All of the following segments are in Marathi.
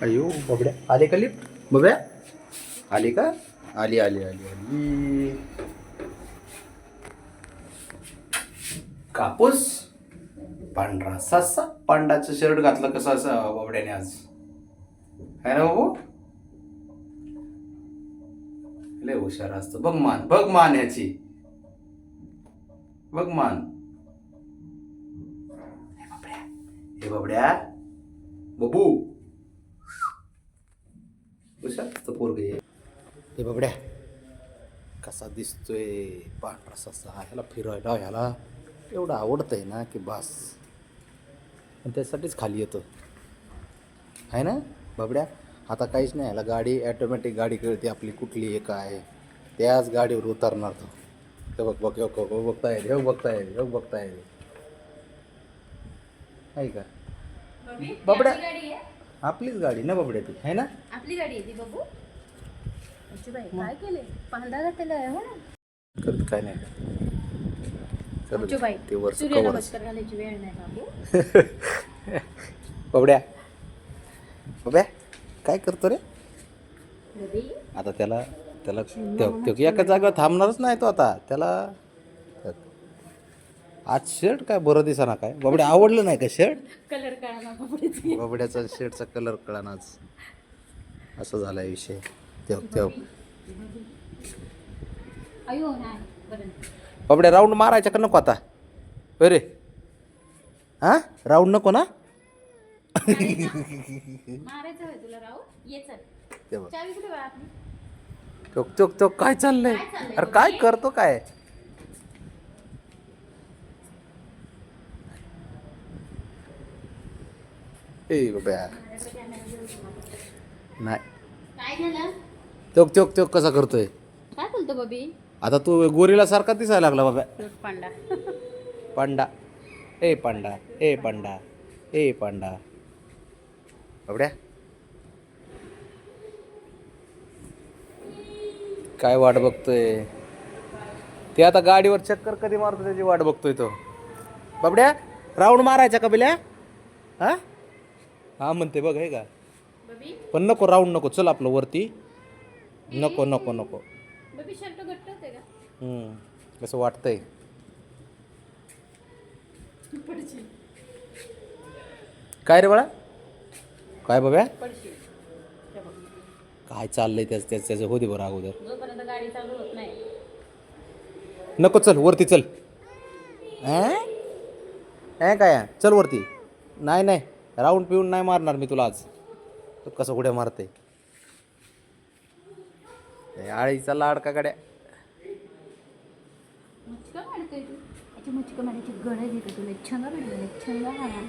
अयो बबड्या आले का लिफ्ट बबड्या आली का आली आली आली आली कापूस पांढरा ससा पांडाचं शर्ट घातलं कसं असं बबड्याने आज है ना बाबू लय हुशार असतं बघ मान ह्याची बघ मान हे बबड्या बबू हुशार पोरग हे बबड्या कसा दिसतोय पांढरा ससा ह्याला फिरायला ह्याला एवढं आवडतंय ना की बस आणि त्यासाठीच खाली येतो आहे ना बबड्या आता काहीच नाही ह्याला गाडी ॲटोमॅटिक गाडी कळते आपली कुठली आहे काय त्याच गाडीवर उतरणार तो ते बघता येईल हे बघता येईल आहे का बबड्या आपलीच गाडी ना बबड्या ती आहे ना आपली गाडी आहे ती बघू बाई काय केले पांढरा घातलेला आहे हो ना करत काय नाही बाई ते वर सूर्य नमस्कार घालायची वेळ नाही बाबू बबड्या बबड्या काय करतो रे बबी आता त्याला त्याला एका जागेवर थांबणारच नाही तो आता त्याला आज शर्ट काय बरं दिसा काय बबड्या आवडलं नाही का शर्ट कलर कळाला बाबूची बबड्याचा शर्टचा कलर कळाना आज असं झालाय विषय तेव्हा अयो नाही बरं बबड्या राऊंड मारायचा का नको आता अरे हां राऊंड नको ना मारायचं होय तुला राहू ये चल तेव्हा चावी कुठे बा आपली तो काय चाललंय अरे काय करतो काय ए बबड्या नाही काय झालं तो कसा करतोय काय बोलतो बबी आता तू गोरीला सारखा दिसायला लागला बाबा पांडा पांडा ए पांडा ए पांडा ए पांडा बबड्या काय वाट बघतोय ते आता गाडीवर चक्कर कधी मारतो त्याची वाट बघतोय तो बबड्या राऊंड मारायचा का बिल्या हा हा म्हणते बघ हे का बबी पण नको राऊंड नको चल आपलं वरती नको नको नको बबी शर्ट घट्ट होते का कसं वाटतंय पडशील काय रे बाळा काय बघा पडशील हे बघ. काय चाललंय त्याचं होते बरं अगोदर जोपर्यंत गाडी चालू होत नाही नको चल वरती चल काय चल वरती नाही राऊंड पिऊन नाही मारणार मी तुला आज तू कसं उड्या मारते आळीचा लाडका गाड्या मुचका मारतोय तू याची मुचका मारायची गरज येते तुला छंगा भेटले छंगा हा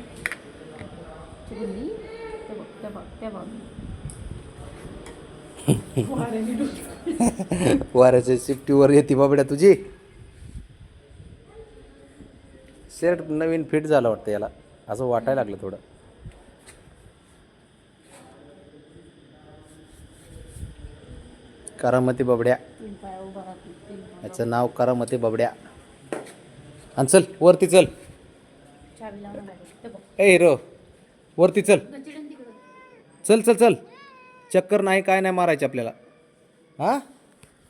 चुकली ते बघ वाऱ्याच्या शिफ्टीवर येते बाबड्या तुझी शर्ट नवीन फिट झालं वाटतं याला असं वाटायला लागलं थोडं करामती बबड्या तीन पाय उभा राहतो तीन पाय याचं नाव करामती बबड्या आणि चल वरती चल चावी लावून गाडी ते बघ ए हिरो वरती चल गचिडन तिकडं चल चल चल चक्कर नाही काय नाही मारायचे आपल्याला हां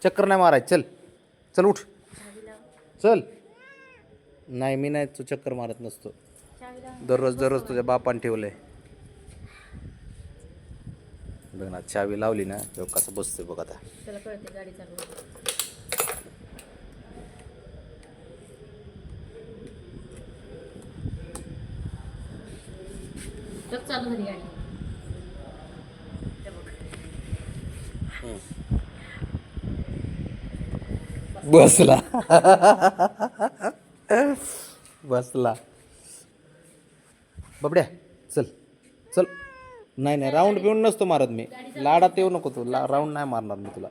चक्कर नाही मारायचं चल चल उठ चावी लाव चल नाही मी नाही तू चक्कर मारत नसतो चावी लाव दररोज तुझ्या बापान ठेवलंय बघ ना चावी लावली ना तेव्हा कसं बसतोय बघ आता त्याला कळते गाडी चालू होते. ट्रक चालू झाली गाडी ते बघ. बसला बसला बबड्या चल चल नाही राऊंड पिऊन नसतो मारत मी लाडात येऊ नको तू राऊंड नाही मारणार मी तुला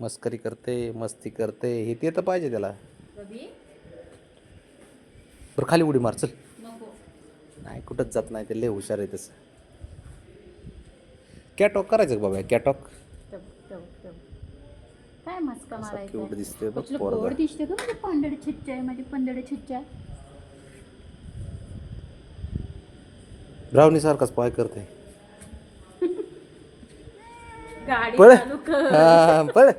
मस्करी करते मस्ती करते हे ते तर पाहिजे त्याला बबी बरं खाली उडी मार चल नको नाही कुठंच जात नाही ते लय हुशार आहे तसं कॅटॉक करायचं का बाबा कॅटॉक ते बघ. काय मस्का मारायचा क्यूट दिसते बघ तुला पोरगा गोड दिसते का माझी पांढरे छिच्च्या आहे माझी पंधळे छिच्च्या ब्राउनी सारखाच पाय करते गाडी पळ चालू कर हा, पळ